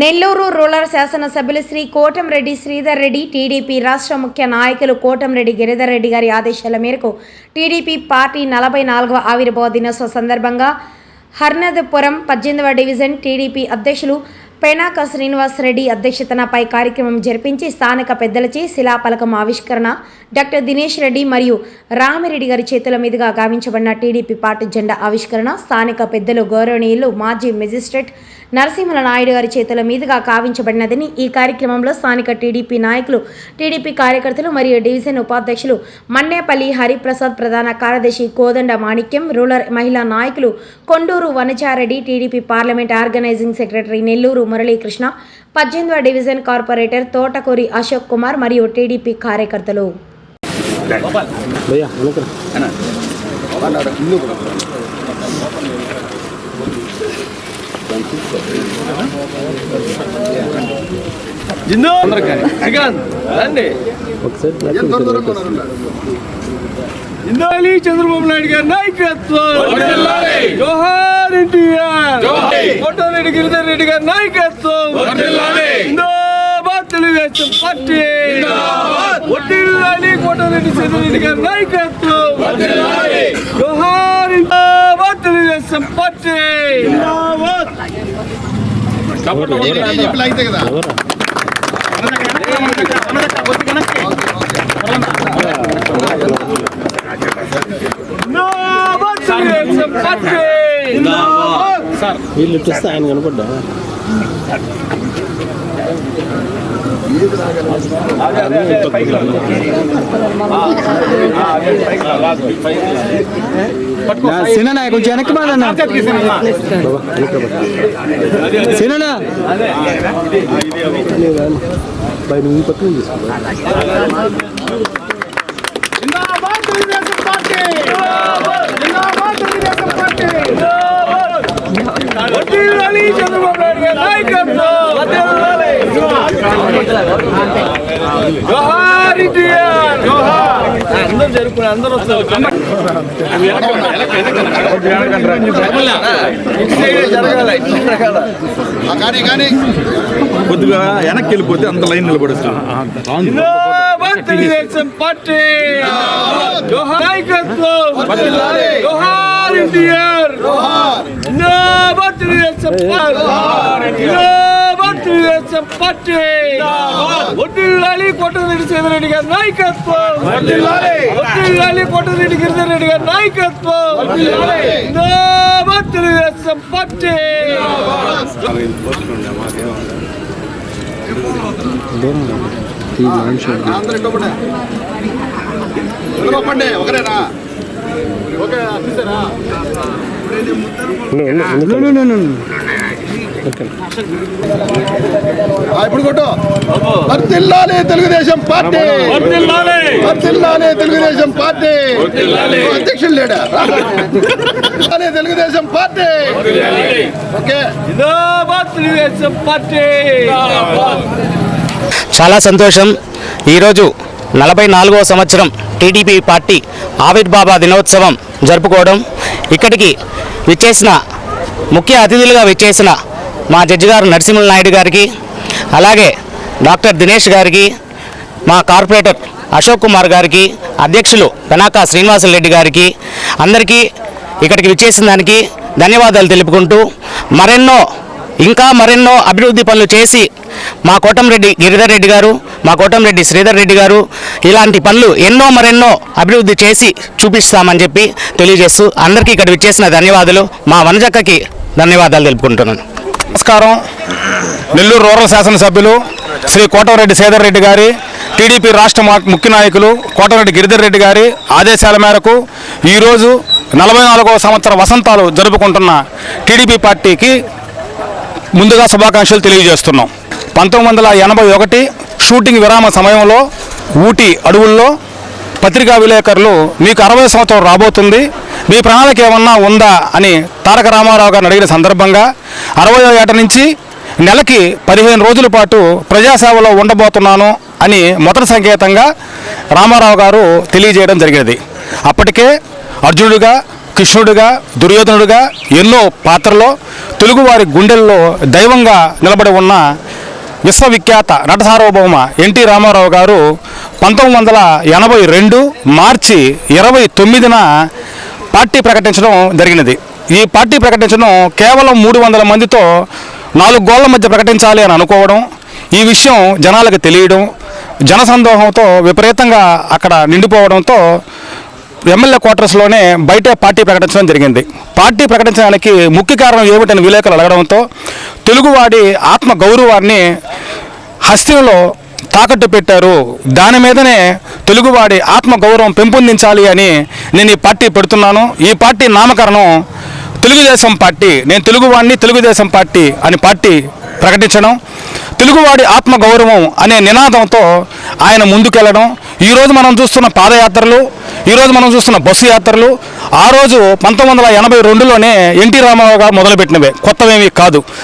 Nellore rural శాసనసభ్యులు Shri Kotamreddy Sridhar Reddy, TDP రాష్ట్ర ముఖ్య నాయకులు కోటంరెడ్డి గిరిధర్ రెడ్డి గారి ఆదేశాల మేరకు టీడీపీ పార్టీ 44వ ఆవిర్భావ దినోత్సవ సందర్భంగా హర్నాథపురం 18వ డివిజన్ టీడీపీ అధ్యక్షులు పేనాక శ్రీనివాస్ రెడ్డి అధ్యక్షతనపై కార్యక్రమం జరిపించి స్థానిక పెద్దలచే శిలాఫలకం ఆవిష్కరణ, డాక్టర్ దినేష్ రెడ్డి మరియు రామిరెడ్డి గారి చేతుల మీదుగా గావించబడిన టీడీపీ పార్టీ జెండా ఆవిష్కరణ, స్థానిక పెద్దలు గౌరవనీయులు మాజీ మెజిస్ట్రేట్ నరసింహల నాయుడు గారి చేతుల మీదుగా కావించబడినదని ఈ కార్యక్రమంలో స్థానిక టీడీపీ నాయకులు, టీడీపీ కార్యకర్తలు మరియు డివిజన్ ఉపాధ్యక్షులు మన్నేపల్లి హరిప్రసాద్, ప్రధాన కార్యదర్శి కోదండ మాణిక్యం, రూరల్ మహిళా నాయకులు Konduru Vanajareddy, TDP parliament organising secretary Nellore Muralikrishna, 18వ డివిజన్ కార్పొరేటర్ తోటకూరి అశోక్ కుమార్ మరియు టీడీపీ కార్యకర్తలు. చంద్రబాబు నాయుడు గారి నాయకత్వం, జోహార్ ఎన్టీఆర్, కోటమిరెడ్డి గిరిధర్ రెడ్డి గారి నాయకత్వం, జిందాబాద్ తెలుగుదేశం పార్టీ, వడ్డీల్లాలి కోటమిరెడ్డి శ్రీధర్ రెడ్డి గారి నాయకత్వం, జోహార్ జిందాబాద్ తెలుగుదేశం పార్టీ. వీళ్ళు చూస్తే ఆయన కనపడ్డా సినా కొంచెం వెనక్కి బాధన్నా సినా పైన ఈ పక్కన చంద్రబాబు నాయుడు గారి నాయకత్వం, జోహార్ ఎన్టీఆర్, అందరూ జరుపుకుని అందరూ వస్తారు. కొద్దిగా వెనక్కి వెళ్ళిపోతే అంత లైన్ నిలబడేస్తాం. తెలుగుదేశం పార్టీ నాయకత్వం, జోహార్ ఎన్టీఆర్, జిందాబాద్ తెలుగుదేశం పార్టీ, వడ్డీల్లాలి కోటమిరెడ్డి శ్రీధర్ రెడ్డి గారి నాయకత్వం, వడ్డీల్లాలి కోటమిరెడ్డి గిరిధర్ రెడ్డి గారి నాయకత్వం, జిందాబాద్ తెలుగుదేశం పార్టీ. ఒకరేనా ఇప్పుడు కొట్టు. వర్ధిల్లాలి తెలుగుదేశం పార్టీ, వర్ధిల్లాలి తెలుగుదేశం పార్టీ. అధ్యక్షులు లేడా? Telugu Desam party. Okay, Telugu Desam party. చాలా సంతోషం. ఈరోజు 44వ సంవత్సరం టీడీపీ పార్టీ ఆవిర్భావ దినోత్సవం జరుపుకోవడం, ఇక్కడికి విచ్చేసిన ముఖ్య అతిథులుగా విచ్చేసిన మా జడ్జి గారు నరసింహల నాయుడు గారికి, అలాగే డాక్టర్ దినేష్ గారికి, మా కార్పొరేటర్ అశోక్ కుమార్ గారికి, అధ్యక్షులు పేనాక శ్రీనివాస్ రెడ్డి గారికి, అందరికీ ఇక్కడికి విచ్చేసిన దానికి ధన్యవాదాలు తెలుపుకుంటూ, ఇంకా మరెన్నో అభివృద్ధి పనులు చేసి మా కోటంరెడ్డి గిరిధర్ రెడ్డి గారు, మా కోటంరెడ్డి శ్రీధర్ రెడ్డి గారు ఇలాంటి పనులు మరెన్నో అభివృద్ధి చేసి చూపిస్తామని చెప్పి తెలియజేస్తూ అందరికీ ఇక్కడ విచ్చేసిన ధన్యవాదాలు, మా వనజక్కకి ధన్యవాదాలు తెలుపుకుంటున్నాను. నమస్కారం. నెల్లూరు రూరల్ శాసనసభ్యులు శ్రీ కోటంరెడ్డి శ్రీధర్ రెడ్డి గారి, టీడీపీ రాష్ట్ర ముఖ్య నాయకులు కోటంరెడ్డి గిరిధర్ రెడ్డి గారి ఆదేశాల మేరకు ఈరోజు 44వ సంవత్సర వసంతాలు జరుపుకుంటున్న టీడీపీ పార్టీకి ముందుగా శుభాకాంక్షలు తెలియజేస్తున్నాం. 1981 షూటింగ్ విరామ సమయంలో ఊటీ అడవుల్లో పత్రికా విలేకరులు మీకు 60 సంవత్సరం రాబోతుంది, మీ ప్రణాళిక ఏమన్నా ఉందా అని తారక రామారావు గారిని అడిగిన సందర్భంగా 60వ ఏట నుంచి నెలకి 15 రోజుల పాటు ప్రజాసేవలో ఉండబోతున్నాను అని మొదటి సంకేతంగా రామారావు గారు తెలియజేయడం జరిగేది. అప్పటికే అర్జునుడిగా, కృష్ణుడిగా, దుర్యోధనుడిగా ఎన్నో పాత్రలో తెలుగువారి గుండెల్లో దైవంగా నిలబడి ఉన్న విశ్వవిఖ్యాత నట సార్వభౌమ ఎన్టీ రామారావు గారు 1982 మార్చి 29న పార్టీ ప్రకటించడం జరిగినది. ఈ పార్టీ ప్రకటించడం కేవలం 300 మందితో 4 గోళ్ల మధ్య ప్రకటించాలి అని అనుకోవడం, ఈ విషయం జనాలకు తెలియడం, జనసందోహంతో విపరీతంగా అక్కడ నిండిపోవడంతో ఎమ్మెల్యే క్వార్టర్స్లోనే బయటే పార్టీ ప్రకటించడం జరిగింది. పార్టీ ప్రకటించడానికి ముఖ్య కారణం ఏమిటని విలేకరులు అడగడంతో తెలుగువాడి ఆత్మ గౌరవాన్ని హస్తిలో తాకట్టు పెట్టారు, దాని మీదనే తెలుగువాడి ఆత్మ గౌరవం పెంపొందించాలి అని నేను ఈ పార్టీ పెడుతున్నాను. ఈ పార్టీ నామకరణం తెలుగుదేశం పార్టీ, నేను తెలుగువాడిని తెలుగుదేశం పార్టీ అని పార్టీ ప్రకటించడం, తెలుగువాడి ఆత్మగౌరవం అనే నినాదంతో ఆయన ముందుకెళ్ళడం. ఈరోజు మనం చూస్తున్న పాదయాత్రలు, ఈరోజు మనం చూస్తున్న బస్సు యాత్రలు ఆ రోజు 1982లోనే ఎన్టీ రామారావు గారు మొదలుపెట్టినవే, కొత్తవేమీ కాదు.